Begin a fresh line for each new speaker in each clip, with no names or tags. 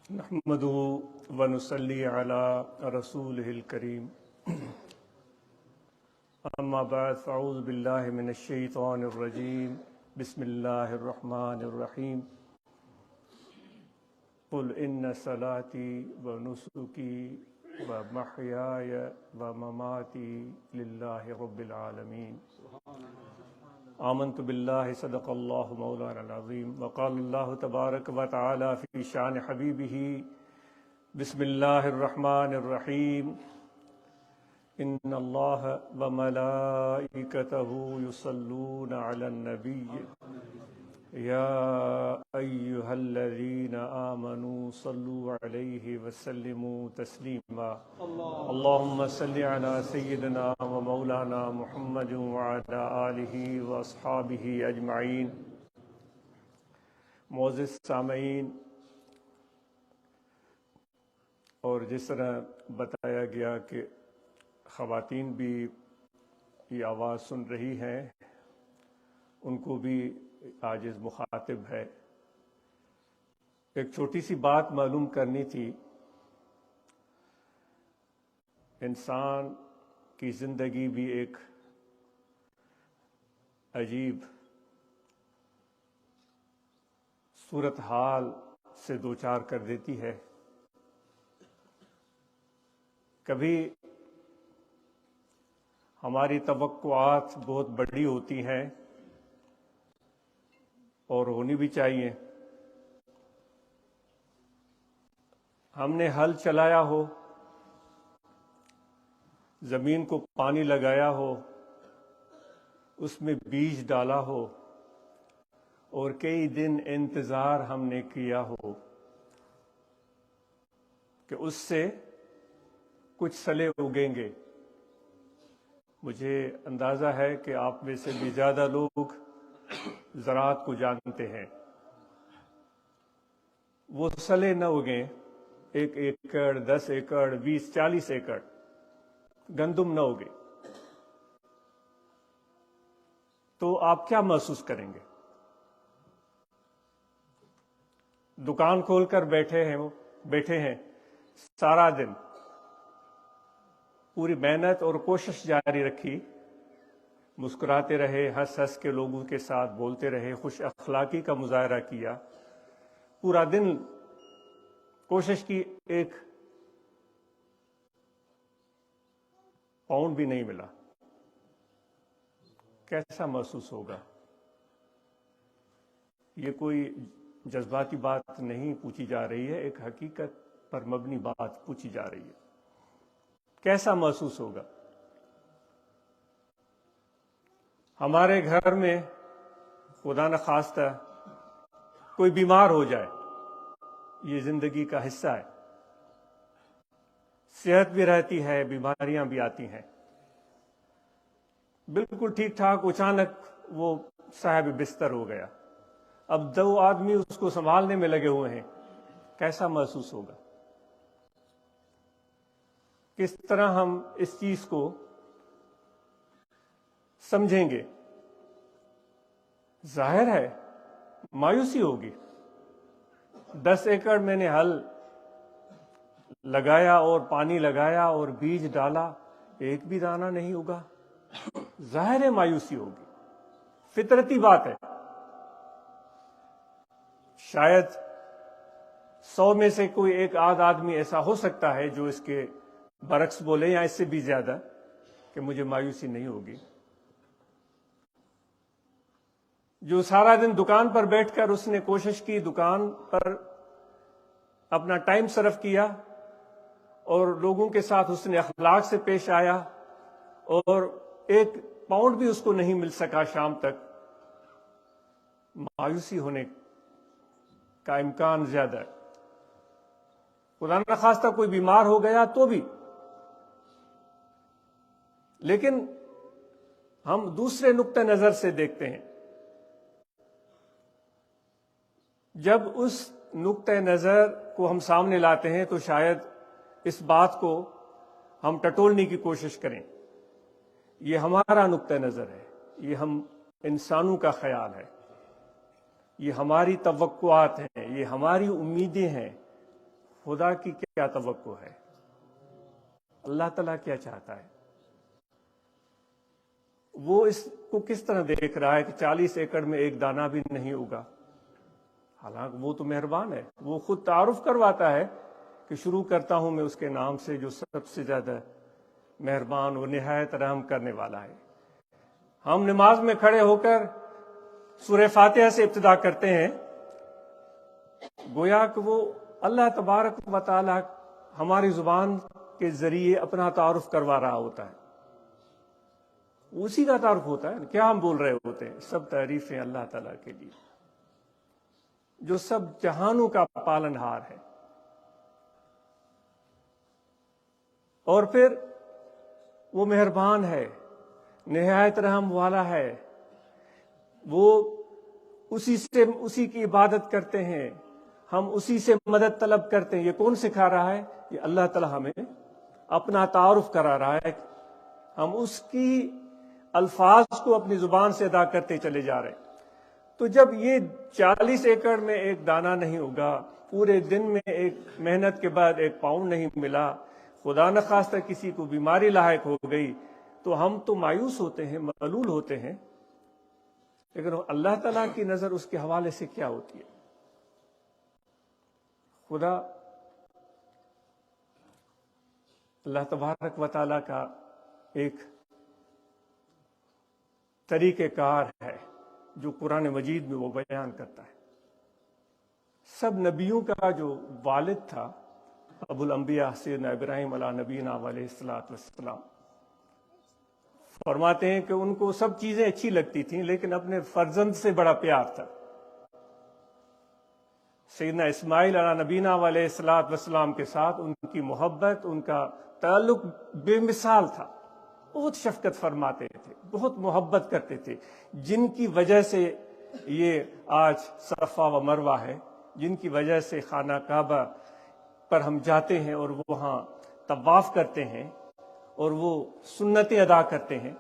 نحمدہ ونصلی علی رسولہ الکریم اما بعد فاعوذ باللہ من الشیطان الرجیم بسم اللہ الرحمن الرحیم قل ان صلاتی ونسکی ومحیای ومماتی للہ رب العالمین آمنت باللہ صدق اللہ مولانا العظیم وقال اللہ تبارک و تعالی فی شان حبیبہ بسم اللہ الرحمن الرحیم ان اللہ وملائکتہ یصلون علی النبی یا ایہا الذین آمنوا صلوا علیہ وسلموا تسلیما اللہم صلی علی سیدنا و مولانا محمد وعلی آلہ واصحابہ اجمعین۔ معزز سامعین، اور جس طرح بتایا گیا کہ خواتین بھی یہ آواز سن رہی ہیں، ان کو بھی عاجز مخاطب ہے۔ ایک چھوٹی سی بات معلوم کرنی تھی۔ انسان کی زندگی بھی ایک عجیب صورتحال سے دوچار کر دیتی ہے۔ کبھی ہماری توقعات بہت بڑی ہوتی ہیں اور ہونی بھی چاہیے۔ ہم نے ہل چلایا ہو، زمین کو پانی لگایا ہو، اس میں بیج ڈالا ہو اور کئی دن انتظار ہم نے کیا ہو کہ اس سے کچھ سلے اگیں گے۔ مجھے اندازہ ہے کہ آپ میں سے بھی زیادہ لوگ زراعت کو جانتے ہیں۔ وہ سلے نہ اگیں، 1 ایکڑ 10 ایکڑ 20 40 ایکڑ گندم نہ اگے تو آپ کیا محسوس کریں گے؟ دکان کھول کر بیٹھے ہیں سارا دن، پوری محنت اور کوشش جاری رکھی، مسکراتے رہے، ہنس ہنس کے لوگوں کے ساتھ بولتے رہے، خوش اخلاقی کا مظاہرہ کیا، پورا دن کوشش کی، 1 پاؤنڈ بھی نہیں ملا۔ کیسا محسوس ہوگا؟ یہ کوئی جذباتی بات نہیں پوچھی جا رہی ہے، ایک حقیقت پر مبنی بات پوچھی جا رہی ہے۔ کیسا محسوس ہوگا؟ ہمارے گھر میں خدا نخواستہ کوئی بیمار ہو جائے، یہ زندگی کا حصہ ہے، صحت بھی رہتی ہے، بیماریاں بھی آتی ہیں۔ بالکل ٹھیک ٹھاک، اچانک وہ صاحب بستر ہو گیا، اب 2 آدمی اس کو سنبھالنے میں لگے ہوئے ہیں، کیسا محسوس ہوگا؟ کس طرح ہم اس چیز کو سمجھیں گے؟ ظاہر ہے مایوسی ہوگی۔ 10 ایکڑ میں نے ہل لگایا اور پانی لگایا اور بیج ڈالا، ایک بھی دانہ نہیں اگا، ظاہر ہے مایوسی ہوگی، فطرتی بات ہے۔ شاید 100 میں سے کوئی 1 آدھ آدمی ایسا ہو سکتا ہے جو اس کے برعکس بولے، یا اس سے بھی زیادہ، کہ مجھے مایوسی نہیں ہوگی۔ جو سارا دن دکان پر بیٹھ کر اس نے کوشش کی، دکان پر اپنا ٹائم صرف کیا اور لوگوں کے ساتھ اس نے اخلاق سے پیش آیا، اور 1 پاؤنڈ بھی اس کو نہیں مل سکا شام تک، مایوسی ہونے کا امکان زیادہ ہے۔ خدا نخواستہ کوئی بیمار ہو گیا تو بھی، لیکن ہم دوسرے نقطہ نظر سے دیکھتے ہیں۔ جب اس نقطہ نظر کو ہم سامنے لاتے ہیں تو شاید اس بات کو ہم ٹٹولنے کی کوشش کریں۔ یہ ہمارا نقطہ نظر ہے، یہ ہم انسانوں کا خیال ہے، یہ ہماری توقعات ہیں، یہ ہماری امیدیں ہیں، خدا کی کیا توقع ہے، اللہ تعالیٰ کیا چاہتا ہے، وہ اس کو کس طرح دیکھ رہا ہے کہ 40 ایکڑ میں ایک دانہ بھی نہیں ہوگا۔ حالانکہ وہ تو مہربان ہے، وہ خود تعارف کرواتا ہے کہ شروع کرتا ہوں میں اس کے نام سے جو سب سے زیادہ مہربان اور نہایت رحم کرنے والا ہے۔ ہم نماز میں کھڑے ہو کر سورہ فاتحہ سے ابتدا کرتے ہیں، گویا کہ وہ اللہ تبارک و تعالی ہماری زبان کے ذریعے اپنا تعارف کروا رہا ہوتا ہے، اسی کا تعارف ہوتا ہے۔ کیا ہم بول رہے ہوتے ہیں؟ سب تعریفیں اللہ تعالیٰ کے لیے جو سب جہانوں کا پالنہار ہے۔ اور پھر وہ مہربان ہے، نہایت رحم والا ہے، وہ اسی کی عبادت کرتے ہیں، ہم اسی سے مدد طلب کرتے ہیں۔ یہ کون سکھا رہا ہے؟ یہ اللہ تعالیٰ ہمیں اپنا تعارف کرا رہا ہے، ہم اس کی الفاظ کو اپنی زبان سے ادا کرتے چلے جا رہے ہیں۔ تو جب یہ 40 ایکڑ میں ایک دانہ نہیں ہوگا، پورے دن میں ایک محنت کے بعد ایک پاؤنڈ نہیں ملا، خدا نخواستہ کسی کو بیماری لاحق ہو گئی، تو ہم تو مایوس ہوتے ہیں، ملول ہوتے ہیں، لیکن اللہ تعالیٰ کی نظر اس کے حوالے سے کیا ہوتی ہے؟ خدا اللہ تبارک و تعالیٰ کا ایک طریقہ کار ہے جو قرآن مجید میں وہ بیان کرتا ہے۔ سب نبیوں کا جو والد تھا ابو الانبیاء سیدنا ابراہیم علیہ نبینا علیہ الصلوۃ والسلام، فرماتے ہیں کہ ان کو سب چیزیں اچھی لگتی تھیں لیکن اپنے فرزند سے بڑا پیار تھا۔ سیدنا اسماعیل علیہ نبینا علیہ الصلوۃ والسلام کے ساتھ ان کی محبت، ان کا تعلق بے مثال تھا، بہت شفقت فرماتے تھے، بہت محبت کرتے تھے، جن کی وجہ سے یہ آج صفا و مروہ ہے، جن کی وجہ سے خانہ کعبہ پر ہم جاتے ہیں اور وہاں طواف کرتے ہیں اور وہ سنتیں ادا کرتے ہیں۔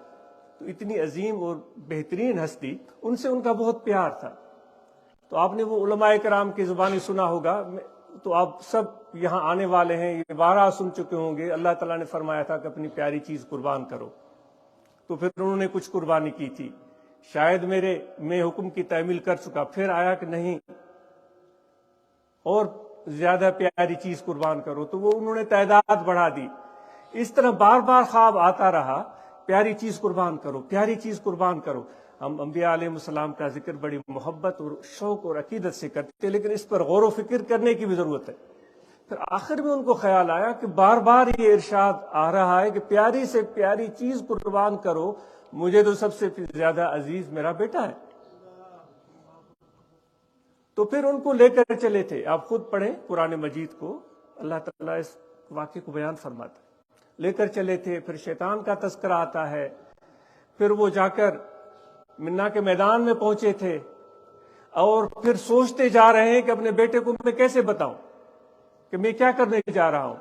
تو اتنی عظیم اور بہترین ہستی، ان سے ان کا بہت پیار تھا۔ تو آپ نے وہ علماء کرام کی زبانی سنا ہوگا، تو آپ سب یہاں آنے والے ہیں، یہ بارہا سن چکے ہوں گے، اللہ تعالیٰ نے فرمایا تھا کہ اپنی پیاری چیز قربان کرو، تو پھر انہوں نے کچھ قربانی کی تھی، شاید میں حکم کی تعمیل کر چکا، پھر آیا کہ نہیں اور زیادہ پیاری چیز قربان کرو، تو وہ انہوں نے تعداد بڑھا دی۔ اس طرح بار بار خواب آتا رہا، پیاری چیز قربان کرو، پیاری چیز قربان کرو۔ ہم انبیاء علیہ السلام کا ذکر بڑی محبت اور شوق اور عقیدت سے کرتے، لیکن اس پر غور و فکر کرنے کی بھی ضرورت ہے۔ پھر آخر میں ان کو خیال آیا کہ بار بار یہ ارشاد آ رہا ہے کہ پیاری سے پیاری چیز قربان کرو، مجھے تو سب سے زیادہ عزیز میرا بیٹا ہے۔ تو پھر ان کو لے کر چلے تھے، آپ خود پڑھیں قرآن مجید کو، اللہ تعالیٰ اس واقعے کو بیان فرماتا ہے۔ لے کر چلے تھے، پھر شیطان کا تذکرہ آتا ہے، پھر وہ جا کر منا کے میدان میں پہنچے تھے اور پھر سوچتے جا رہے ہیں کہ اپنے بیٹے کو میں کیسے بتاؤں کہ میں کیا کرنے جا رہا ہوں۔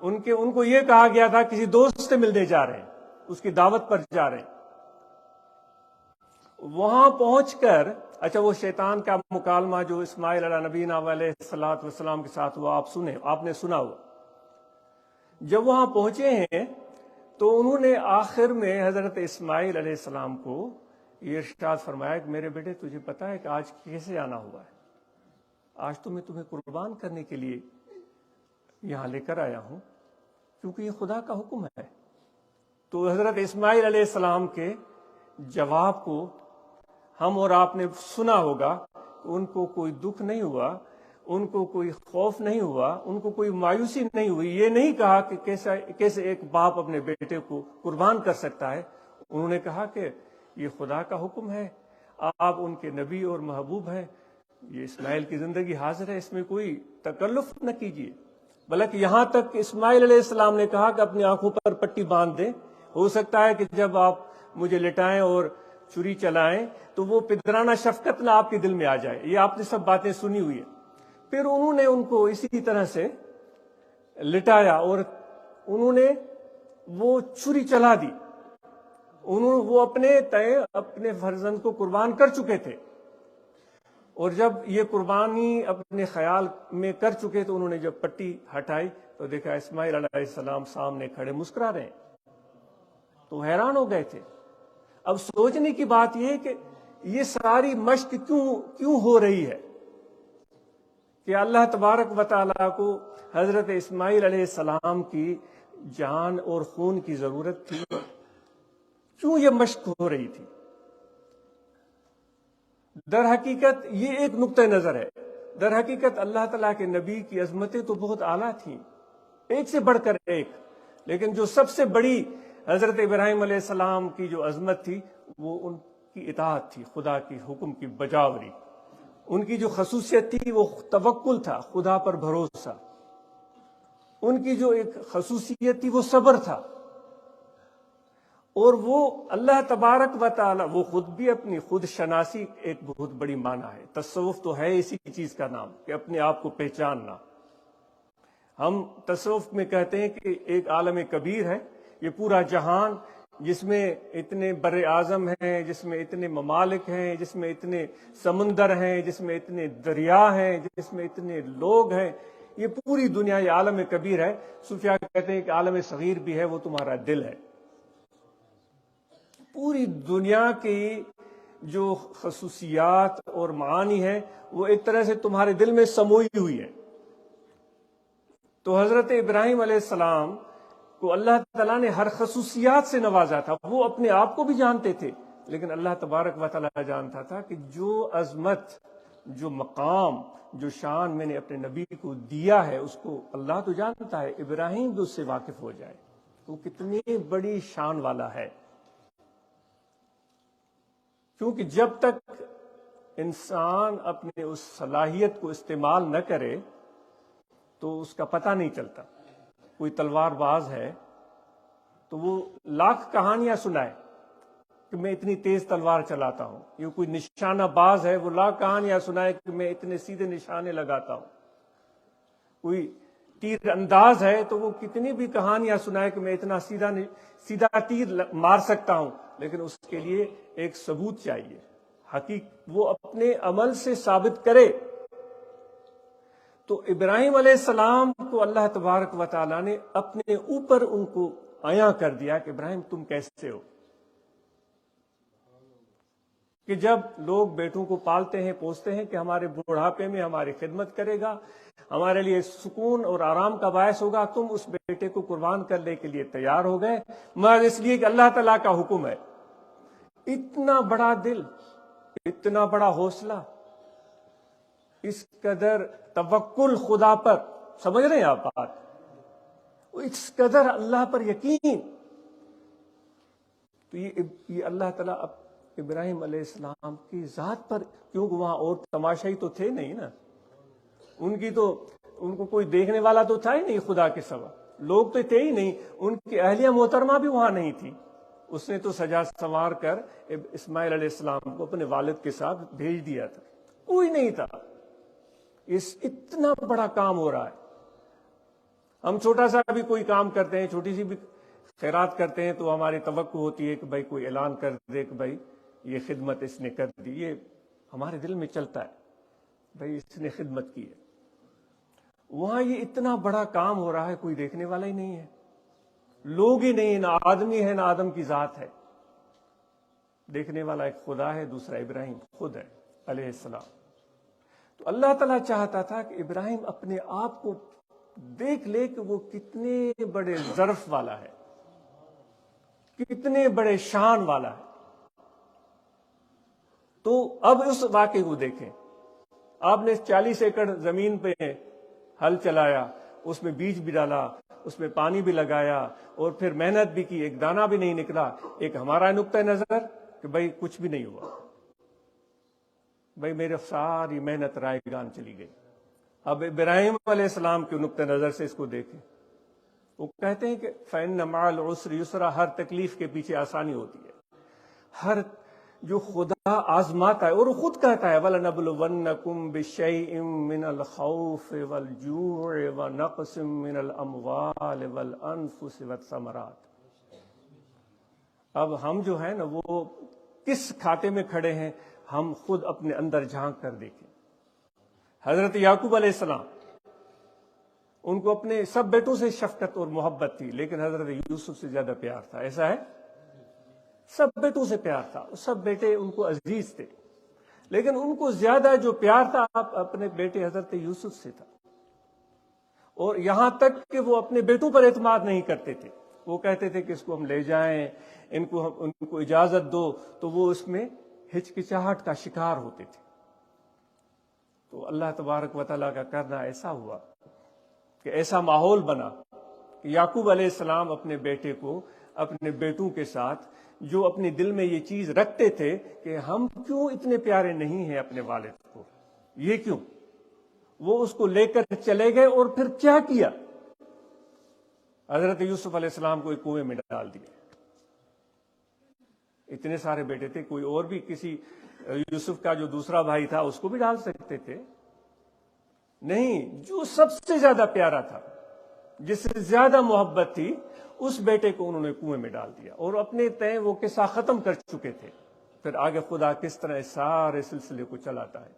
ان کو یہ کہا گیا تھا کسی دوست سے ملنے جا رہے ہیں، اس کی دعوت پر جا رہے ہیں۔ وہاں پہنچ کر اچھا وہ شیطان کا مکالمہ جو اسماعیل علیہ نبینا علیہ الصلوۃ والسلام کے ساتھ ہوا، آپ نے سنا ہوا۔ جب وہاں پہنچے ہیں تو انہوں نے آخر میں حضرت اسماعیل علیہ السلام کو یہ ارشاد فرمایا کہ میرے بیٹے تجھے پتا ہے کہ آج کیسے آنا ہوا ہے؟ آج تو میں تمہیں قربان کرنے کے لیے یہاں لے کر آیا ہوں، کیونکہ یہ خدا کا حکم ہے۔ تو حضرت اسماعیل علیہ السلام کے جواب کو ہم اور آپ نے سنا ہوگا، ان کو کوئی دکھ نہیں ہوا، ان کو کوئی خوف نہیں ہوا، ان کو کوئی مایوسی نہیں ہوئی، یہ نہیں کہا کہ کیسے ایک باپ اپنے بیٹے کو قربان کر سکتا ہے۔ انہوں نے کہا کہ یہ خدا کا حکم ہے، آپ ان کے نبی اور محبوب ہیں، یہ اسماعیل کی زندگی حاضر ہے، اس میں کوئی تکلف نہ کیجیے۔ بلکہ یہاں تک کہ اسماعیل علیہ السلام نے کہا کہ اپنی آنکھوں پر پٹی باندھ دیں، ہو سکتا ہے کہ جب آپ مجھے لٹائیں اور چھری چلائیں تو وہ پدرانہ شفقت نہ آپ کے دل میں آ جائے۔ یہ آپ نے سب باتیں سنی ہوئی ہیں۔ پھر انہوں نے ان کو اسی طرح سے لٹایا اور انہوں نے وہ چھری چلا دی، وہ اپنے فرزند کو قربان کر چکے تھے۔ اور جب یہ قربانی اپنے خیال میں کر چکے تو انہوں نے جب پٹی ہٹائی تو دیکھا اسماعیل علیہ السلام سامنے کھڑے مسکرا رہے ہیں، تو حیران ہو گئے تھے۔ اب سوچنے کی بات یہ ہے کہ یہ ساری مشق کیوں ہو رہی ہے کہ اللہ تبارک و تعالیٰ کو حضرت اسماعیل علیہ السلام کی جان اور خون کی ضرورت تھی، کیوں یہ مشق ہو رہی تھی؟ در حقیقت یہ ایک نقطہ نظر ہے۔ در حقیقت اللہ تعالیٰ کے نبی کی عظمتیں تو بہت اعلیٰ تھیں، ایک سے بڑھ کر ایک، لیکن جو سب سے بڑی حضرت ابراہیم علیہ السلام کی جو عظمت تھی وہ ان کی اطاعت تھی، خدا کی حکم کی بجاوری۔ ان کی جو خصوصیت تھی وہ توکل تھا، خدا پر بھروسہ۔ ان کی جو ایک خصوصیت تھی وہ صبر تھا، اور وہ اللہ تبارک و تعالی، وہ خود بھی اپنی خود شناسی ایک بہت بڑی معنی ہے۔ تصوف تو ہے اسی چیز کا نام کہ اپنے آپ کو پہچاننا۔ ہم تصوف میں کہتے ہیں کہ ایک عالم کبیر ہے، یہ پورا جہان جس میں اتنے بر اعظم ہیں، جس میں اتنے ممالک ہیں، جس میں اتنے سمندر ہیں، جس میں اتنے دریا ہیں، جس میں اتنے لوگ ہیں، یہ پوری دنیا یہ عالم کبیر ہے۔ صوفیاء کہتے ہیں کہ عالم صغیر بھی ہے، وہ تمہارا دل ہے۔ پوری دنیا کی جو خصوصیات اور معانی ہے وہ ایک طرح سے تمہارے دل میں سموئی ہوئی ہے۔ تو حضرت ابراہیم علیہ السلام کو اللہ تعالیٰ نے ہر خصوصیات سے نوازا تھا، وہ اپنے آپ کو بھی جانتے تھے، لیکن اللہ تبارک و تعالیٰ جانتا تھا کہ جو عظمت، جو مقام، جو شان میں نے اپنے نبی کو دیا ہے اس کو اللہ تو جانتا ہے، ابراہیم بھی اس سے واقف ہو جائے، وہ کتنی بڑی شان والا ہے۔ کیونکہ جب تک انسان اپنے اس صلاحیت کو استعمال نہ کرے تو اس کا پتہ نہیں چلتا۔ کوئی تلوار باز ہے تو وہ لاکھ کہانیاں سنائے کہ میں اتنی تیز تلوار چلاتا ہوں، یہ کوئی نشانہ باز ہے وہ لاکھ کہانیاں سنائے کہ میں اتنے سیدھے نشانے لگاتا ہوں، کوئی تیر انداز ہے تو وہ کتنی بھی کہانیاں سنائے کہ میں اتنا سیدھا تیر مار سکتا ہوں، لیکن اس کے لیے ایک ثبوت چاہیے، وہ اپنے عمل سے ثابت کرے۔ تو ابراہیم علیہ السلام کو اللہ تبارک و تعالیٰ نے اپنے اوپر ان کو عیاں کر دیا کہ ابراہیم تم کیسے ہو۔ کہ جب لوگ بیٹوں کو پالتے ہیں، پوستے ہیں کہ ہمارے بڑھاپے میں ہماری خدمت کرے گا، ہمارے لیے سکون اور آرام کا باعث ہوگا، تم اس بیٹے کو قربان کرنے کے لیے تیار ہو گئے محض اس لیے کہ اللہ تعالیٰ کا حکم ہے۔ اتنا بڑا دل، اتنا بڑا حوصلہ، اس قدر توکل خدا پر، سمجھ رہے ہیں آپ بات، اس قدر اللہ پر یقین۔ تو یہ اللہ تعالیٰ ابراہیم علیہ السلام کی ذات پر، کیونکہ وہاں اور تماشائی تو تھے نہیں نا، ان کو کوئی دیکھنے والا تو تھا ہی نہیں خدا کے سوا، لوگ تو تھے ہی نہیں، ان کی اہلیہ محترمہ بھی وہاں نہیں تھی۔ اس نے تو سجا سنوار کر اسماعیل علیہ السلام کو اپنے والد کے ساتھ بھیج دیا تھا، کوئی نہیں تھا۔ اتنا بڑا کام ہو رہا ہے۔ ہم چھوٹا سا بھی کوئی کام کرتے ہیں، چھوٹی سی بھی خیرات کرتے ہیں تو ہماری توقع ہوتی ہے کہ بھائی کوئی اعلان کر دے کہ بھائی یہ خدمت اس نے کر دی، یہ ہمارے دل میں چلتا ہے بھائی اس نے خدمت کی ہے۔ وہاں یہ اتنا بڑا کام ہو رہا ہے، کوئی دیکھنے والا ہی نہیں ہے، لوگ ہی نہیں، نہ آدمی ہے نہ آدم کی ذات ہے، دیکھنے والا ایک خدا ہے، دوسرا ابراہیم خود ہے علیہ السلام۔ تو اللہ تعالیٰ چاہتا تھا کہ ابراہیم اپنے آپ کو دیکھ لے کہ وہ کتنے بڑے ظرف والا ہے، کتنے بڑے شان والا ہے۔ تو اب اس واقعے کو دیکھیں، آپ نے 40 ایکڑ زمین پہ ہل چلایا، اس میں بیج بھی ڈالا، اس میں پانی بھی لگایا اور پھر محنت بھی کی، ایک دانہ بھی نہیں نکلا۔ ایک ہمارا نقطہ نظر کہ بھائی کچھ بھی نہیں ہوا، بھائی میرے ساری محنت رائے گان چلی گئی۔ اب ابراہیم علیہ السلام کے نقطہ نظر سے اس کو دیکھیں، وہ کہتے ہیں کہ فَإِنَّ مَعَ الْعُسْرِ يُسْرًا، ہر تکلیف کے پیچھے آسانی ہوتی ہے۔ ہر جو خدا آزماتا ہے، اور وہ خود کہتا ہے وَلَنَبْلُوَنَّكُمْ بِشَيْءٍ مِّنَ الْخَوْفِ وَالْجُوعِ وَنَقْصٍ مِّنَ الْأَمْوَالِ وَالْأَنفُسِ وَالثَّمَرَاتِ۔ اب ہم جو ہے نا وہ کس کھاتے میں کھڑے ہیں، ہم خود اپنے اندر جھانک کر دیکھیں۔ حضرت یعقوب علیہ السلام، ان کو اپنے سب بیٹوں سے شفقت اور محبت تھی، لیکن حضرت یوسف سے زیادہ پیار تھا، ایسا ہے؟ سب بیٹوں سے پیار تھا، سب بیٹے ان کو عزیز تھے، لیکن ان کو زیادہ جو پیار تھا اپنے بیٹے حضرت یوسف سے تھا۔ اور یہاں تک کہ وہ اپنے بیٹوں پر اعتماد نہیں کرتے تھے، وہ کہتے تھے کہ اس کو ہم لے جائیں، ان کو اجازت دو، تو وہ اس میں ہچکچاہٹ کا شکار ہوتے تھے۔ تو اللہ تبارک و تعالیٰ کا کرنا ایسا ہوا کہ ایسا ماحول بنا کہ یعقوب علیہ السلام اپنے بیٹے کو اپنے بیٹوں کے ساتھ جو اپنے دل میں یہ چیز رکھتے تھے کہ ہم کیوں اتنے پیارے نہیں ہیں اپنے والد کو، یہ کیوں، وہ اس کو لے کر چلے گئے۔ اور پھر کیا کیا؟ حضرت یوسف علیہ السلام کو ایک کنویں میں ڈال دیا۔ اتنے سارے بیٹے تھے، کوئی اور بھی کسی یوسف کا جو دوسرا بھائی تھا اس کو بھی ڈال سکتے تھے، نہیں، جو سب سے زیادہ پیارا تھا، جس سے زیادہ محبت تھی، اس بیٹے کو انہوں نے کنویں میں ڈال دیا، اور اپنے تئیں وہ قصہ ختم کر چکے تھے۔ پھر آگے خدا کس طرح اس سارے سلسلے کو چلاتا ہے۔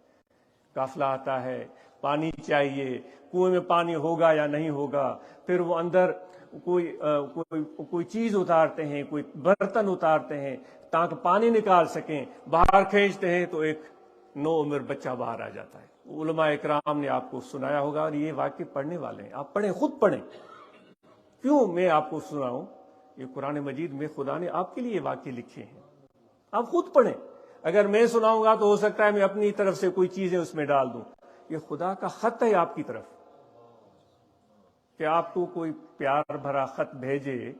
قافلہ آتا ہے، پانی چاہیے، کنویں میں پانی ہوگا یا نہیں ہوگا، پھر وہ اندر کوئی چیز اتارتے ہیں، کوئی برتن اتارتے ہیں تاکہ پانی نکال سکیں، باہر کھینچتے ہیں تو ایک نو عمر بچہ باہر آ جاتا ہے۔ علماء اکرام نے آپ کو سنایا ہوگا، اور یہ واقعے پڑھنے والے ہیں، آپ پڑھیں، خود پڑھیں۔ کیوں میں آپ کو سناؤں؟ یہ قرآن مجید میں خدا نے آپ کے لیے یہ واقعے لکھے ہیں، آپ خود پڑھیں۔ اگر میں سناؤں گا تو ہو سکتا ہے میں اپنی طرف سے کوئی چیزیں اس میں ڈال دوں، یہ خدا کا خط ہے آپ کی طرف، کہ آپ کو کوئی پیار بھرا خط بھیجے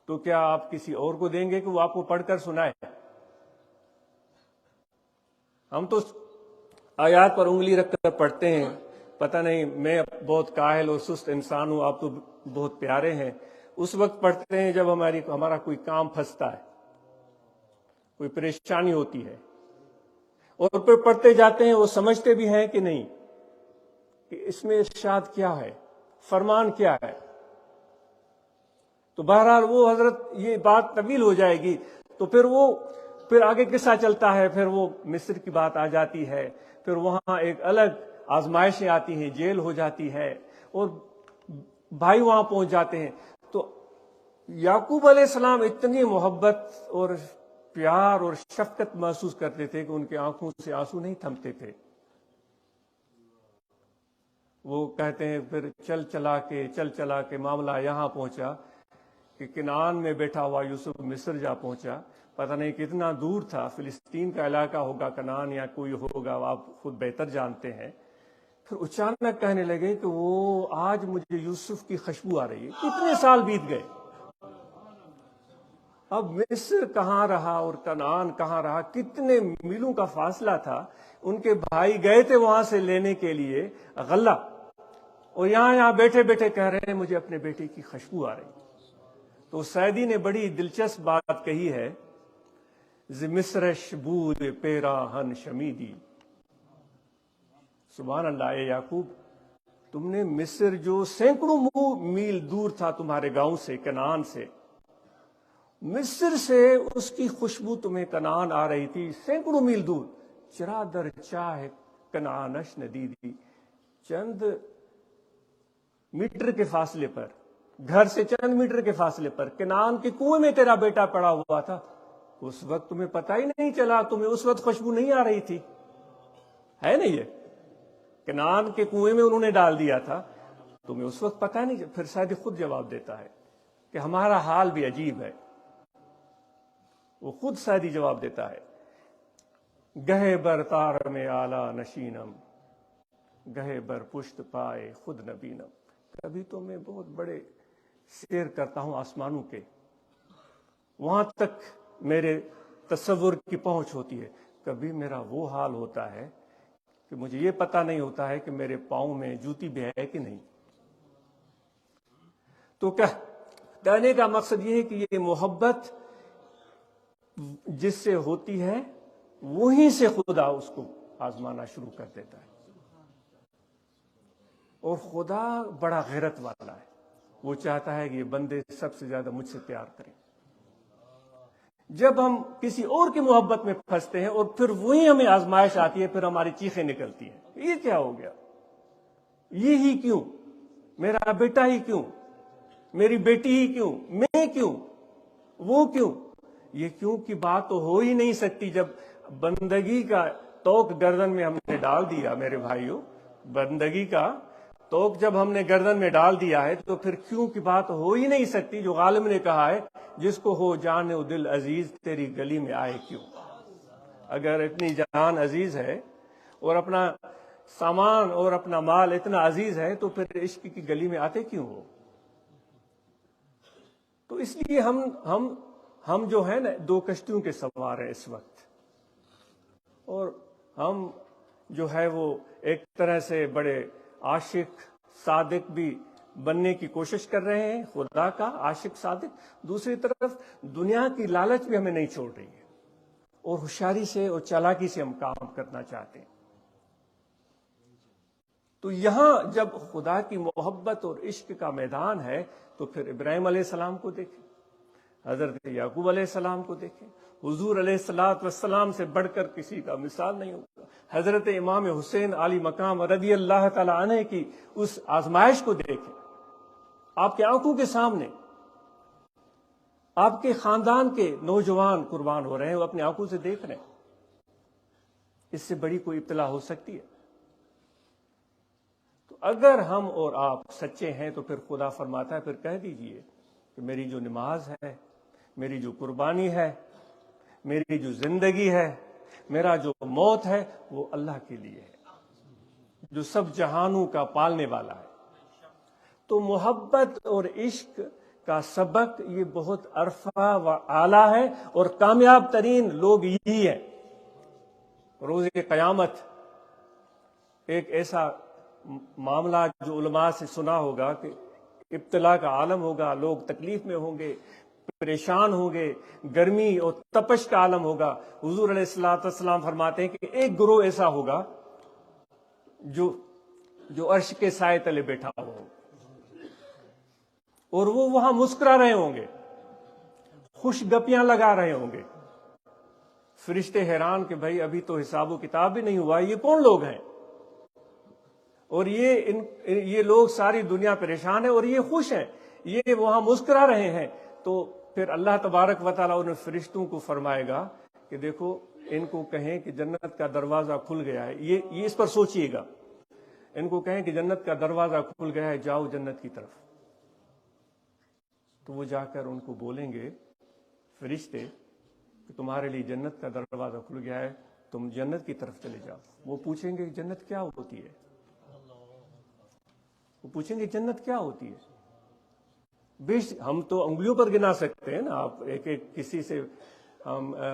تو کیا آپ کسی اور کو دیں گے کہ وہ آپ کو پڑھ کر سنائے؟ ہم تو آیات پر انگلی رکھ کر پڑھتے ہیں، پتہ نہیں، میں بہت کاہل اور سست انسان ہوں، آپ تو بہت پیارے ہیں، اس وقت پڑھتے ہیں جب ہمارا کوئی کام پھنستا ہے، کوئی پریشانی ہوتی ہے، اور پھر پڑھتے جاتے ہیں، وہ سمجھتے بھی ہیں کہ نہیں کہ اس میں ارشاد کیا ہے، فرمان کیا ہے۔ تو بہرحال وہ حضرت یہ بات طویل ہو جائے گی، تو پھر آگے قصہ چلتا ہے، پھر وہ مصر کی بات آ جاتی ہے، پھر وہاں ایک الگ آزمائشیں آتی ہیں، جیل ہو جاتی ہے، اور بھائی وہاں پہنچ جاتے ہیں۔ تو یعقوب علیہ السلام اتنی محبت اور پیار اور شفقت محسوس کرتے تھے کہ ان کی آنکھوں سے آنسو نہیں تھمتے تھے۔ وہ کہتے ہیں پھر چل چلا کے معاملہ یہاں پہنچا کہ کنعان میں بیٹھا ہوا یوسف مصر جا پہنچا، پتہ نہیں کتنا دور تھا، فلسطین کا علاقہ ہوگا، کنعان یا کوئی ہوگا، آپ خود بہتر جانتے ہیں۔ پھر اچانک کہنے لگے کہ وہ آج مجھے یوسف کی خوشبو آ رہی ہے۔ کتنے سال بیت گئے، اب مصر کہاں رہا اور کنعان کہاں رہا، کتنے میلوں کا فاصلہ تھا۔ ان کے بھائی گئے تھے وہاں سے لینے کے لیے غلہ، اور یہاں بیٹھے بیٹھے کہہ رہے ہیں مجھے اپنے بیٹے کی خوشبو آ رہی۔ تو سعدی نے بڑی دلچسپ بات کہی ہے، ز مصر شبود پیراہن شمیدی۔ سبحان اللہ، اے یعقوب، تم نے مصر جو سینکڑوں میل دور تھا تمہارے گاؤں سے، کنعان سے، مصر سے اس کی خوشبو تمہیں کنعان آ رہی تھی، سینکڑوں میل دور۔ چرا در چاہ کنعانش ندیدی، چند میٹر کے فاصلے پر، گھر سے چند میٹر کے فاصلے پر کنعان کے کنویں میں تیرا بیٹا پڑا ہوا تھا، اس وقت تمہیں پتہ ہی نہیں چلا، تمہیں اس وقت خوشبو نہیں آ رہی تھی، ہے نا؟ یہ کنعان کے کنویں میں انہوں نے ڈال دیا تھا، تمہیں اس وقت پتہ نہیں۔ پھر شاید خود جواب دیتا ہے کہ ہمارا حال بھی عجیب ہے، وہ خود شاید جواب دیتا ہے، گہے بر تار میں آلہ نشینم، گہے بر پشت پائے خود نبینم۔ کبھی تو میں بہت بڑے سیر کرتا ہوں آسمانوں کے، وہاں تک میرے تصور کی پہنچ ہوتی ہے، کبھی میرا وہ حال ہوتا ہے کہ مجھے یہ پتہ نہیں ہوتا ہے کہ میرے پاؤں میں جوتی بھی ہے کہ نہیں۔ تو کہنے کا مقصد یہ ہے کہ یہ محبت جس سے ہوتی ہے وہیں سے خدا اس کو آزمانا شروع کر دیتا ہے، اور خدا بڑا غیرت والا ہے، وہ چاہتا ہے کہ یہ بندے سب سے زیادہ مجھ سے پیار کریں۔ جب ہم کسی اور کی محبت میں پھنستے ہیں اور پھر وہی ہمیں آزمائش آتی ہے، پھر ہماری چیخیں نکلتی ہیں، یہ کیا ہو گیا؟ یہ ہی کیوں؟ میرا بیٹا ہی کیوں؟ میری بیٹی ہی کیوں؟ میں کیوں؟ وہ کیوں؟ یہ کیوں کی بات تو ہو ہی نہیں سکتی جب بندگی کا توق گردن میں ہم نے ڈال دیا. میرے بھائیوں، بندگی کا توق جب ہم نے گردن میں ڈال دیا ہے تو پھر کیوں کی بات ہو ہی نہیں سکتی. جو غالب نے کہا ہے، جس کو ہو جان و دل عزیز تیری گلی میں آئے کیوں. اگر اتنی جان عزیز ہے اور اپنا سامان اور اپنا مال اتنا عزیز ہے تو پھر عشق کی گلی میں آتے کیوں ہو؟ تو اس لیے ہم جو ہے نا دو کشتیوں کے سوار ہیں اس وقت، اور ہم جو ہے وہ ایک طرح سے بڑے عاشق صادق بھی بننے کی کوشش کر رہے ہیں، خدا کا عاشق صادق. دوسری طرف دنیا کی لالچ بھی ہمیں نہیں چھوڑ رہی ہے، اور ہوشیاری سے اور چالاکی سے ہم کام کرنا چاہتے ہیں. تو یہاں جب خدا کی محبت اور عشق کا میدان ہے تو پھر ابراہیم علیہ السلام کو دیکھیں، حضرت یعقوب علیہ السلام کو دیکھیں. حضور علیہ السلام سے بڑھ کر کسی کا مثال نہیں ہوگا. حضرت امام حسین علی مقام رضی اللہ تعالی عنہ کی اس آزمائش کو دیکھیں، آپ کے آنکھوں کے سامنے آپ کے خاندان کے نوجوان قربان ہو رہے ہیں، وہ اپنی آنکھوں سے دیکھ رہے ہیں. اس سے بڑی کوئی ابتلا ہو سکتی ہے؟ تو اگر ہم اور آپ سچے ہیں تو پھر خدا فرماتا ہے، پھر کہہ دیجئے کہ میری جو نماز ہے، میری جو قربانی ہے، میری جو زندگی ہے، میرا جو موت ہے، وہ اللہ کے لیے ہے جو سب جہانوں کا پالنے والا ہے. تو محبت اور عشق کا سبق یہ بہت عرفہ و اعلیٰ ہے، اور کامیاب ترین لوگ یہی ہیں. روز قیامت ایک ایسا معاملہ جو علماء سے سنا ہوگا کہ ابتلا کا عالم ہوگا، لوگ تکلیف میں ہوں گے، پریشان ہوں گے، گرمی اور تپش کا عالم ہوگا. حضور علیہ السلام فرماتے ہیں کہ ایک گروہ ایسا ہوگا جو عرش کے سائے تلے بیٹھا ہو، اور وہ وہاں مسکرا رہے ہوں گے، خوش گپیاں لگا رہے ہوں گے. فرشتے حیران کہ بھائی ابھی تو حساب و کتاب بھی نہیں ہوا، یہ کون لوگ ہیں؟ اور یہ لوگ ساری دنیا پریشان ہے اور یہ خوش ہیں، یہ وہاں مسکرا رہے ہیں. تو پھر اللہ تبارک و تعالیٰ ان فرشتوں کو فرمائے گا کہ دیکھو ان کو کہیں کہ جنت کا دروازہ کھل گیا ہے. یہ اس پر سوچئے گا. ان کو کہیں کہ جنت کا دروازہ کھل گیا ہے، جاؤ جنت کی طرف. تو وہ جا کر ان کو بولیں گے فرشتے کہ تمہارے لیے جنت کا دروازہ کھل گیا ہے، تم جنت کی طرف چلے جاؤ. وہ پوچھیں گے جنت کیا ہوتی ہے؟ وہ پوچھیں گے جنت کیا ہوتی ہے؟ ہم تو انگلیوں پر گنا سکتے ہیں نا. آپ ایک کسی سے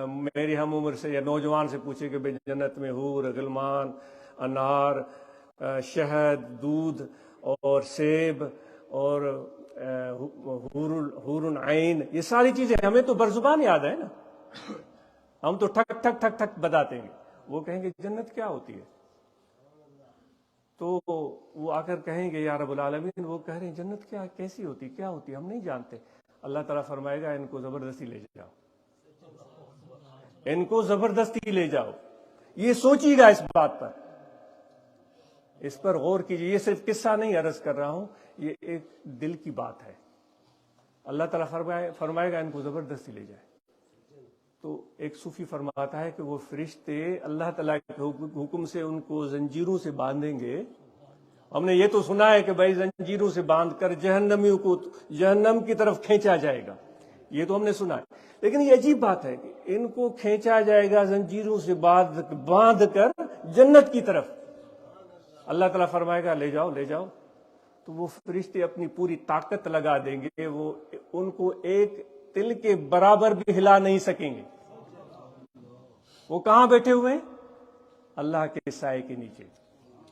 میری ہم عمر سے یا نوجوان سے پوچھیں کہ جنت میں حور، غلمان، انار، شہد، دودھ اور سیب اور حور عین، یہ ساری چیزیں ہمیں تو برزبان یاد ہے نا. ہم تو ٹھک ٹھک ٹھک ٹھک بتاتے ہیں. وہ کہیں گے جنت کیا ہوتی ہے؟ تو وہ آ کر کہیں گے یا رب العالمین، وہ کہہ رہے ہیں جنت کیسی ہوتی، کیا ہوتی، ہم نہیں جانتے. اللہ تعالیٰ فرمائے گا ان کو زبردستی لے جاؤ، ان کو زبردستی لے جاؤ. یہ سوچیے گا اس بات پر، اس پر غور کیجیے. یہ صرف قصہ نہیں عرض کر رہا ہوں، یہ ایک دل کی بات ہے. اللہ تعالیٰ فرمائے گا ان کو زبردستی لے جائے. تو ایک صوفی فرماتا ہے کہ وہ فرشتے اللہ تعالیٰ کے حکم سے ان کو زنجیروں سے باندھیں گے. ہم نے یہ تو سنا ہے کہ بھائی زنجیروں سے باندھ کر جہنمیوں کو جہنم کی طرف کھینچا جائے گا، یہ تو ہم نے سنا ہے. لیکن یہ عجیب بات ہے کہ ان کو کھینچا جائے گا زنجیروں سے باندھ کر جنت کی طرف. اللہ تعالیٰ فرمائے گا لے جاؤ لے جاؤ. تو وہ فرشتے اپنی پوری طاقت لگا دیں گے، وہ ان کو ایک تل کے برابر بھی ہلا نہیں سکیں گے. وہ کہاں بیٹھے ہوئے ہیں؟ اللہ کے سائے کے نیچے.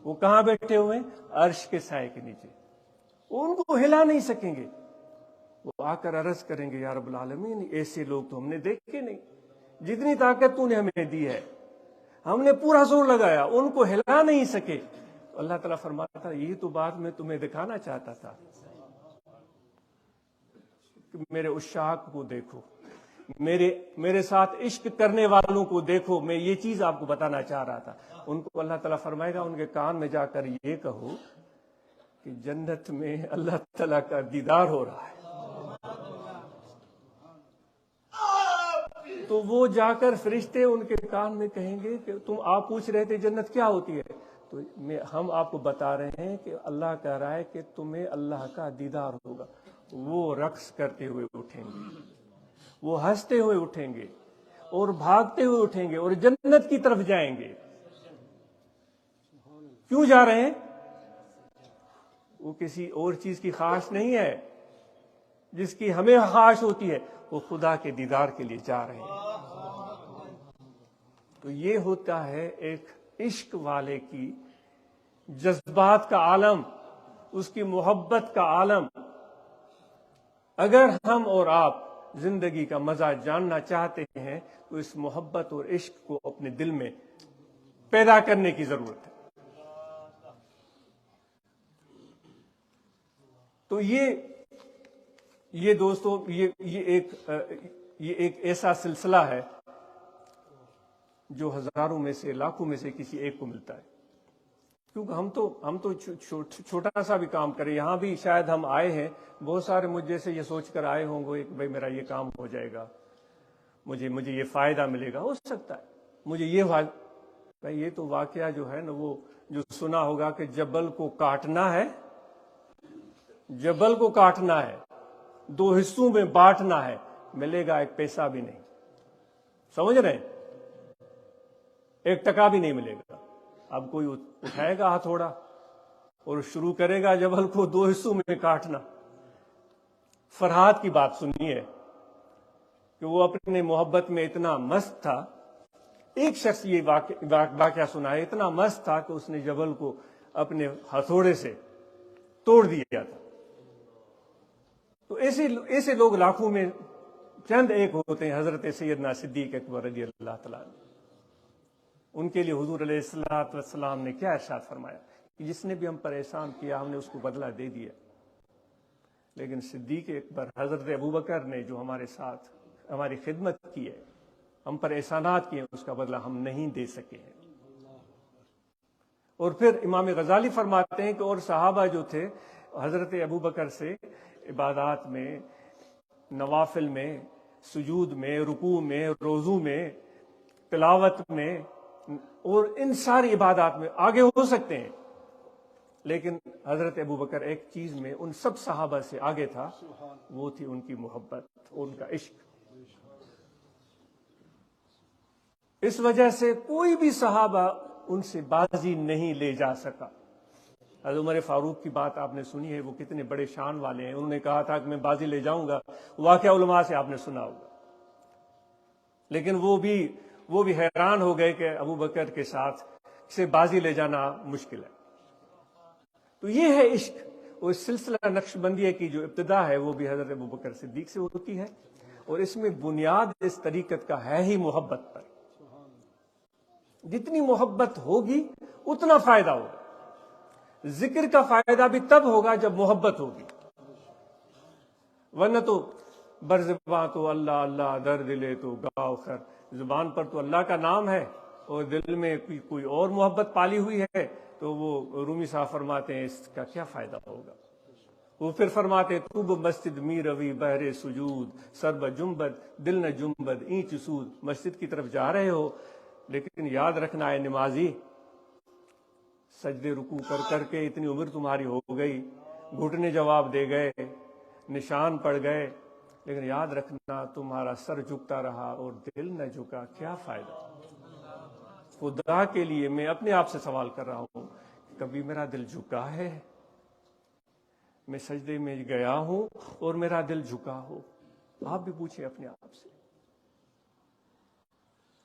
وہ کہاں بیٹھے ہوئے ہیں؟ عرش کے سائے کے نیچے. وہ ان کو ہلا نہیں سکیں گے. وہ آ کر عرض کریں گے یا رب العالمین، ایسے لوگ تو ہم نے دیکھے نہیں، جتنی طاقت تو نے ہمیں دی ہے ہم نے پورا زور لگایا، ان کو ہلا نہیں سکے. اللہ تعالیٰ فرماتا تھا یہی تو بات میں تمہیں دکھانا چاہتا تھا کہ میرے عشاق کو دیکھو، میرے ساتھ عشق کرنے والوں کو دیکھو. میں یہ چیز آپ کو بتانا چاہ رہا تھا. ان کو اللہ تعالیٰ فرمائے گا ان کے کان میں جا کر یہ کہو کہ جنت میں اللہ تعالیٰ کا دیدار ہو رہا ہے. تو وہ جا کر فرشتے ان کے کان میں کہیں گے کہ تم آپ پوچھ رہے تھے جنت کیا ہوتی ہے, تو ہم آپ کو بتا رہے ہیں کہ اللہ کہہ رہا ہے کہ تمہیں اللہ کا دیدار ہوگا. وہ رقص کرتے ہوئے اٹھیں گے, وہ ہنستے ہوئے اٹھیں گے اور بھاگتے ہوئے اٹھیں گے اور جنت کی طرف جائیں گے. کیوں جا رہے ہیں؟ وہ کسی اور چیز کی خواہش نہیں ہے جس کی ہمیں خواہش ہوتی ہے, وہ خدا کے دیدار کے لیے جا رہے ہیں. تو یہ ہوتا ہے ایک عشق والے کی جذبات کا عالم, اس کی محبت کا عالم. اگر ہم اور آپ زندگی کا مزہ جاننا چاہتے ہیں تو اس محبت اور عشق کو اپنے دل میں پیدا کرنے کی ضرورت ہے. تو یہ دوستو یہ ایک ایسا سلسلہ ہے جو ہزاروں میں سے لاکھوں میں سے کسی ایک کو ملتا ہے. کیونکہ ہم تو چھوٹا سا بھی کام کریں. یہاں بھی شاید ہم آئے ہیں, بہت سارے مجھ جیسے یہ سوچ کر آئے ہوں گے کہ بھائی میرا یہ کام ہو جائے گا, مجھے یہ فائدہ ملے گا. ہو سکتا ہے مجھے یہ تو واقعہ جو ہے نا, وہ جو سنا ہوگا کہ جبل کو کاٹنا ہے, دو حصوں میں بانٹنا ہے, ملے گا ایک پیسہ بھی نہیں. سمجھ رہے ہیں؟ ایک ٹکا بھی نہیں ملے گا. اب کوئی اٹھائے گا ہتھوڑا اور شروع کرے گا جبل کو دو حصوں میں کاٹنا. فرحات کی بات سنی ہے کہ وہ اپنے محبت میں اتنا مست تھا. ایک شخص یہ واقعہ سنا ہے, اتنا مست تھا کہ اس نے جبل کو اپنے ہتھوڑے سے توڑ دیا تھا. تو ایسے لوگ لاکھوں میں چند ایک ہوتے ہیں. حضرت سیدنا صدیق اکبر رضی اللہ تعالیٰ عنہ, ان کے لیے حضور علیہ الصلوۃ والسلام نے کیا ارشاد فرمایا کہ جس نے بھی ہم پر احسان کیا ہم نے اس کو بدلہ دے دیا, لیکن صدیق اکبر حضرت ابوبکر نے جو ہمارے ساتھ ہماری خدمت کی ہے, ہم پر احسانات کیے, اس کا بدلہ ہم نہیں دے سکے ہیں. اور پھر امام غزالی فرماتے ہیں کہ اور صحابہ جو تھے حضرت ابوبکر سے عبادات میں, نوافل میں, سجود میں, رکوع میں, روزوں میں, تلاوت میں اور ان ساری عبادات میں آگے ہو سکتے ہیں, لیکن حضرت ابوبکر ایک چیز میں ان سب صحابہ سے آگے تھا, وہ تھی ان کی محبت, ان کا عشق. اس وجہ سے کوئی بھی صحابہ ان سے بازی نہیں لے جا سکا. حضرت عمر فاروق کی بات آپ نے سنی ہے, وہ کتنے بڑے شان والے ہیں. انہوں نے کہا تھا کہ میں بازی لے جاؤں گا, واقعہ علماء سے آپ نے سنا ہوگا, لیکن وہ بھی حیران ہو گئے کہ ابوبکر کے ساتھ سے بازی لے جانا مشکل ہے. تو یہ ہے عشق. اور اس سلسلہ نقش بندیہ کی جو ابتدا ہے وہ بھی حضرت ابوبکر صدیق سے ہوتی ہے, اور اس میں بنیاد اس طریقت کا ہے ہی محبت پر. جتنی محبت ہوگی اتنا فائدہ ہوگا. ذکر کا فائدہ بھی تب ہوگا جب محبت ہوگی, ورنہ تو برزباں تو اللہ اللہ, در دلے تو گاؤ خر. زبان پر تو اللہ کا نام ہے اور دل میں کوئی اور محبت پالی ہوئی ہے, تو وہ رومی صاحب فرماتے ہیں اس کا کیا فائدہ ہوگا. وہ پھر فرماتے تو مسجد می روی بہر سجود, سرب جنبد دل نہ جنبد اینچ سود. مسجد کی طرف جا رہے ہو, لیکن یاد رکھنا ہے نمازی, سجدے رکوع کر کر کے اتنی عمر تمہاری ہو گئی, گھٹنے جواب دے گئے, نشان پڑ گئے, لیکن یاد رکھنا تمہارا سر جھکتا رہا اور دل نہ جھکا, کیا فائدہ. خدا کے لیے میں اپنے آپ سے سوال کر رہا ہوں, کبھی میرا دل جھکا ہے؟ میں سجدے میں گیا ہوں اور میرا دل جھکا ہو؟ آپ بھی پوچھیں اپنے آپ سے.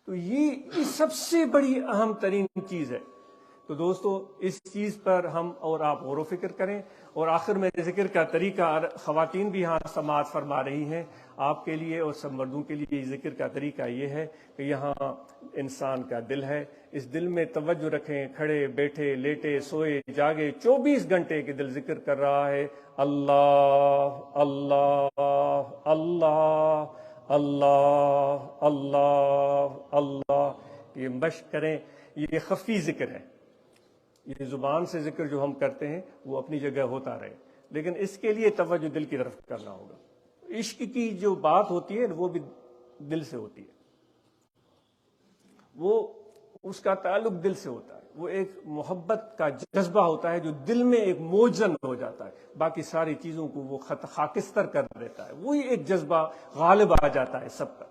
تو یہ سب سے بڑی اہم ترین چیز ہے. تو دوستو اس چیز پر ہم اور آپ غور و فکر کریں. اور آخر میں ذکر کا طریقہ, خواتین بھی یہاں سماعت فرما رہی ہیں, آپ کے لیے اور سب مردوں کے لیے ذکر کا طریقہ یہ ہے کہ یہاں انسان کا دل ہے, اس دل میں توجہ رکھیں. کھڑے بیٹھے لیٹے سوئے جاگے 24 گھنٹے کے دل ذکر کر رہا ہے, اللہ اللہ اللہ اللہ اللہ اللہ، یہ مشق کریں. یہ خفی ذکر ہے، یہ زبان سے ذکر جو ہم کرتے ہیں وہ اپنی جگہ ہوتا رہے، لیکن اس کے لیے توجہ دل کی طرف کرنا ہوگا. عشق کی جو بات ہوتی ہے وہ بھی دل سے ہوتی ہے، وہ اس کا تعلق دل سے ہوتا ہے، وہ ایک محبت کا جذبہ ہوتا ہے جو دل میں ایک موجن ہو جاتا ہے، باقی ساری چیزوں کو وہ خاکستر کر دیتا ہے، وہی ایک جذبہ غالب آ جاتا ہے سب کا.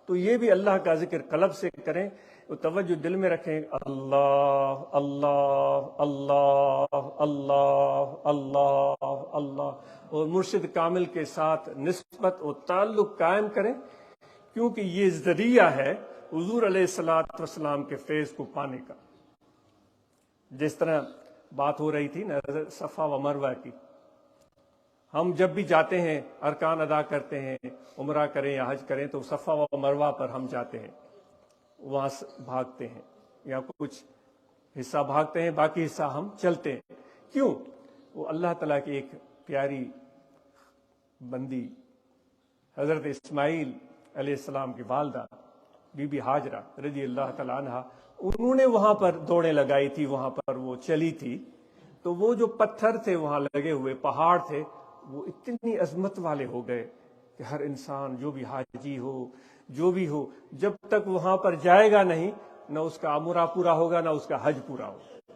تو یہ بھی اللہ کا ذکر قلب سے کریں، وہ توجہ دل میں رکھیں. اللہ اللہ اللہ اللہ اللہ اللہ، اور مرشد کامل کے ساتھ نسبت اور تعلق قائم کریں، کیونکہ یہ ذریعہ ہے حضور علیہ الصلوۃ والسلام کے فیض کو پانے کا. جس طرح بات ہو رہی تھی نا صفا و مروہ کی، ہم جب بھی جاتے ہیں ارکان ادا کرتے ہیں، عمرہ کریں یا حج کریں، تو صفا و مروہ پر ہم جاتے ہیں، وہاں بھاگتے ہیں یا کچھ حصہ بھاگتے ہیں، باقی حصہ ہم چلتے ہیں. کیوں؟ وہ اللہ تعالیٰ کی ایک پیاری بندی حضرت اسماعیل علیہ السلام کی والدہ بی بی ہاجرہ رضی اللہ تعالیٰ عنہ، انہوں نے وہاں پر دوڑیں لگائی تھی، وہاں پر وہ چلی تھی، تو وہ جو پتھر تھے وہاں لگے ہوئے، پہاڑ تھے، وہ اتنی عظمت والے ہو گئے کہ ہر انسان جو بھی حاجی ہو، جو بھی ہو، جب تک وہاں پر جائے گا نہیں، نہ اس کا عمرہ پورا ہوگا نہ اس کا حج پورا ہوگا.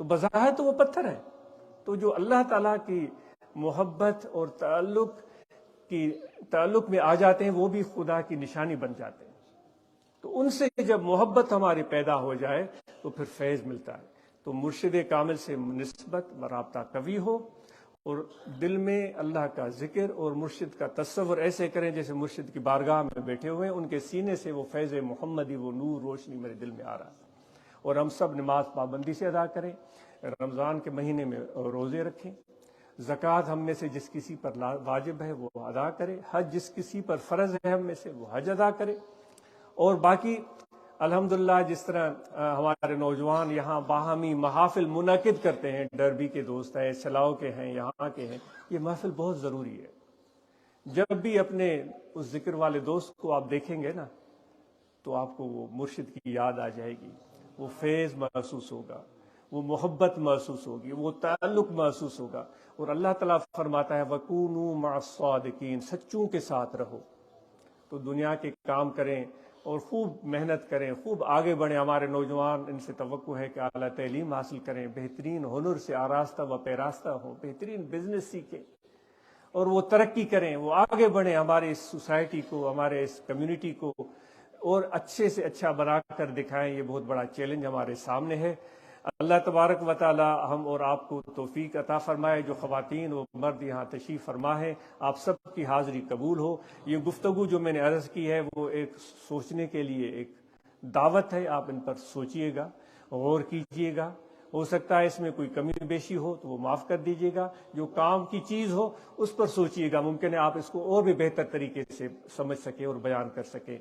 تو بظاہر تو وہ پتھر ہے، تو جو اللہ تعالیٰ کی محبت اور تعلق میں آ جاتے ہیں وہ بھی خدا کی نشانی بن جاتے ہیں. تو ان سے جب محبت ہماری پیدا ہو جائے تو پھر فیض ملتا ہے. تو مرشد کامل سے نسبت رابطہ قوی ہو، اور دل میں اللہ کا ذکر اور مرشد کا تصور ایسے کریں جیسے مرشد کی بارگاہ میں بیٹھے ہوئے ہیں، ان کے سینے سے وہ فیض محمدی، وہ نور روشنی میرے دل میں آ رہا ہے. اور ہم سب نماز پابندی سے ادا کریں، رمضان کے مہینے میں روزے رکھیں، زکوٰۃ ہم میں سے جس کسی پر واجب ہے وہ ادا کرے، حج جس کسی پر فرض ہے ہم میں سے وہ حج ادا کرے. اور باقی الحمدللہ جس طرح ہمارے نوجوان یہاں باہمی محافل منعقد کرتے ہیں، ڈربی کے دوست ہیں، سلاؤ کے ہیں، یہاں کے ہیں، یہ محفل بہت ضروری ہے. جب بھی اپنے اس ذکر والے دوست کو آپ دیکھیں گے نا تو آپ کو وہ مرشد کی یاد آ جائے گی، وہ فیض محسوس ہوگا، وہ محبت محسوس ہوگی، وہ تعلق محسوس ہوگا. اور اللہ تعالیٰ فرماتا ہے وَكُونُوا مَعَ الصَّادِقِينَ، سچوں کے ساتھ رہو. تو دنیا کے کام کریں اور خوب محنت کریں، خوب آگے بڑھیں. ہمارے نوجوان ان سے توقع ہے کہ اعلیٰ تعلیم حاصل کریں، بہترین ہنر سے آراستہ و پیراستہ ہوں، بہترین بزنس سیکھیں اور وہ ترقی کریں، وہ آگے بڑھیں، ہمارے اس سوسائٹی کو، ہمارے اس کمیونٹی کو اور اچھے سے اچھا بنا کر دکھائیں. یہ بہت بڑا چیلنج ہمارے سامنے ہے. اللہ تبارک و تعالی ہم اور آپ کو توفیق عطا فرمائے. جو خواتین و مرد یہاں تشریف فرما ہے، آپ سب کی حاضری قبول ہو. یہ گفتگو جو میں نے عرض کی ہے وہ ایک سوچنے کے لیے ایک دعوت ہے. آپ ان پر سوچئے گا، غور کیجئے گا. ہو سکتا ہے اس میں کوئی کمی بیشی ہو تو وہ معاف کر دیجئے گا. جو کام کی چیز ہو اس پر سوچئے گا، ممکن ہے آپ اس کو اور بھی بہتر طریقے سے سمجھ سکیں اور بیان کر سکیں.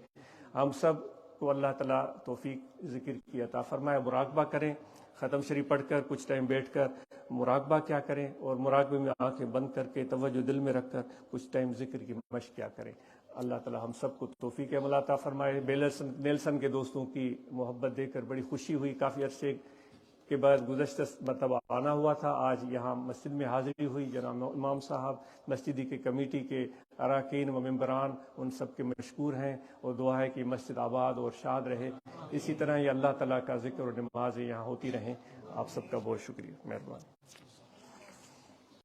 ہم سب کو اللہ تعالیٰ توفیق ذکر کی عطا فرمائے. مراقبہ کریں، ختم شریف پڑھ کر کچھ ٹائم بیٹھ کر مراقبہ کیا کریں، اور مراقبے میں آنکھیں بند کر کے توجہ دل میں رکھ کر کچھ ٹائم ذکر کی مشق کیا کریں. اللہ تعالیٰ ہم سب کو توفیق عمل عطا فرمائے. نیلسن کے دوستوں کی محبت دیکھ کر بڑی خوشی ہوئی. کافی عرصے کے بعد گزشتہ مرتبہ آنا ہوا تھا، آج یہاں مسجد میں حاضری ہوئی. جناب امام صاحب، مسجد کی کمیٹی کے اراکین و ممبران، ان سب کے مشکور ہیں، اور دعا ہے کہ مسجد آباد اور شاد رہے. اسی طرح یہ اللہ تعالیٰ کا ذکر اور نمازیں یہاں ہوتی رہیں. آپ سب کا بہت شکریہ، مہربانی.